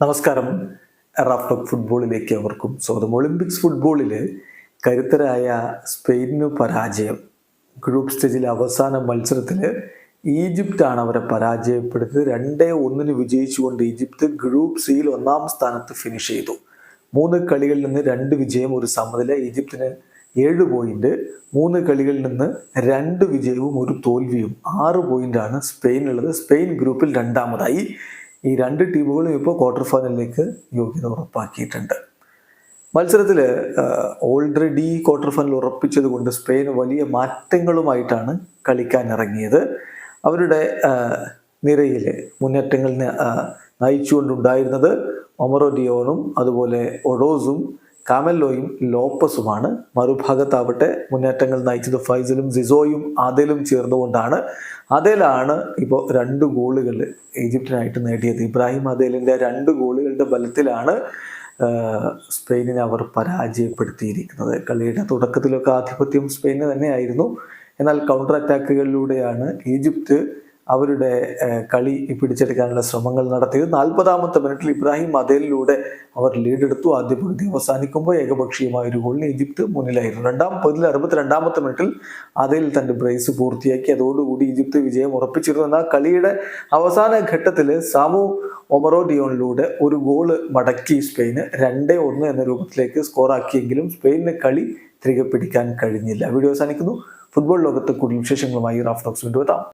നമസ്കാരം. റാഫ്റ്റോക്ക് ഫുട്ബോളിലേക്ക് അവർക്കും സ്വാഗതം. ഒളിമ്പിക്സ് ഫുട്ബോളിൽ കരുത്തരായ സ്പെയിനു പരാജയം. ഗ്രൂപ്പ് സ്റ്റേജിലെ അവസാന മത്സരത്തിൽ ഈജിപ്റ്റാണ് അവരെ പരാജയപ്പെടുത്തിയത്. 2-1 വിജയിച്ചുകൊണ്ട് ഈജിപ്ത് ഗ്രൂപ്പ് സിയിൽ 1-ാം സ്ഥാനത്ത് ഫിനിഷ് ചെയ്തു. 3 കളികളിൽ നിന്ന് 2 വിജയം, 1 സമനില. ഈജിപ്തിന് 7 പോയിന്റ്. 3 കളികളിൽ നിന്ന് 2 വിജയവും 1 തോൽവിയും. 6 പോയിന്റാണ് സ്പെയിനുള്ളത്. സ്പെയിൻ ഗ്രൂപ്പിൽ 2-ാമതായി. ഈ 2 ടീമുകളും ഇപ്പോൾ ക്വാർട്ടർ ഫൈനലിലേക്ക് യോഗ്യത ഉറപ്പാക്കിയിട്ടുണ്ട്. മത്സരത്തിൽ ഓൾറെഡി ക്വാർട്ടർ ഫൈനൽ ഉറപ്പിച്ചത് കൊണ്ട് സ്പെയിൻ വലിയ മാറ്റങ്ങളുമായിട്ടാണ് കളിക്കാൻ ഇറങ്ങിയത്. അവരുടെ നിരയിൽ മുന്നേറ്റങ്ങൾ നയിച്ചുകൊണ്ടുണ്ടായിരുന്നത് ഒമറോ ഡിയോണും അതുപോലെ ഒഡോസും കാമെല്ലോയും ലോപ്പസുമാണ്. മറുഭാഗത്താവട്ടെ മുന്നേറ്റങ്ങൾ നയിച്ചത് ഫൈസലും സിസോയും ആദേലും ചേർന്നുകൊണ്ടാണ്. ആദേലാണ് ഇപ്പോൾ 2 ഗോളുകൾ ഈജിപ്തിനായിട്ട് നേടിയത്. ഇബ്രാഹിം ആദേലിൻ്റെ 2 ഗോളുകളുടെ ബലത്തിലാണ് സ്പെയിനിനെ അവർ പരാജയപ്പെടുത്തിയിരിക്കുന്നത്. കളിയുടെ തുടക്കത്തിലൊക്കെ ആധിപത്യം സ്പെയിന് തന്നെയായിരുന്നു. എന്നാൽ കൗണ്ടർ അറ്റാക്കുകളിലൂടെയാണ് ഈജിപ്ത് അവരുടെ കളി പിടിച്ചെടുക്കാനുള്ള ശ്രമങ്ങൾ നടത്തിയത്. 40-ാമത്തെ മിനിറ്റിൽ ഇബ്രാഹിം ആദേലിലൂടെ അവർ ലീഡെടുത്തു. ആദ്യ പകുതി അവസാനിക്കുമ്പോൾ ഏകപക്ഷീയമായ 1 ഗോളിന് ഈജിപ്ത് മുന്നിലായിരുന്നു. 62-ാമത്തെ മിനിറ്റിൽ ആദേൽ തൻ്റെ ബ്രേസ് പൂർത്തിയാക്കി. അതോടുകൂടി ഈജിപ്ത് വിജയം ഉറപ്പിച്ചിരുന്നു. എന്നാൽ കളിയുടെ അവസാന ഘട്ടത്തിൽ സാമു ഒമറോ ഡിയോണിലൂടെ 1 ഗോള് മടക്കി സ്പെയിന് 2-1 എന്ന രൂപത്തിലേക്ക് സ്കോറാക്കിയെങ്കിലും സ്പെയിനിന് കളി തിരികെ പിടിക്കാൻ കഴിഞ്ഞില്ല. വീഡിയോ അവസാനിക്കുന്നു. ഫുട്ബോൾ ലോകത്ത് കൂടുതൽ വിശേഷങ്ങളുമായി റാഫ്റ്റോക്സ് വീണ്ടും എത്താം.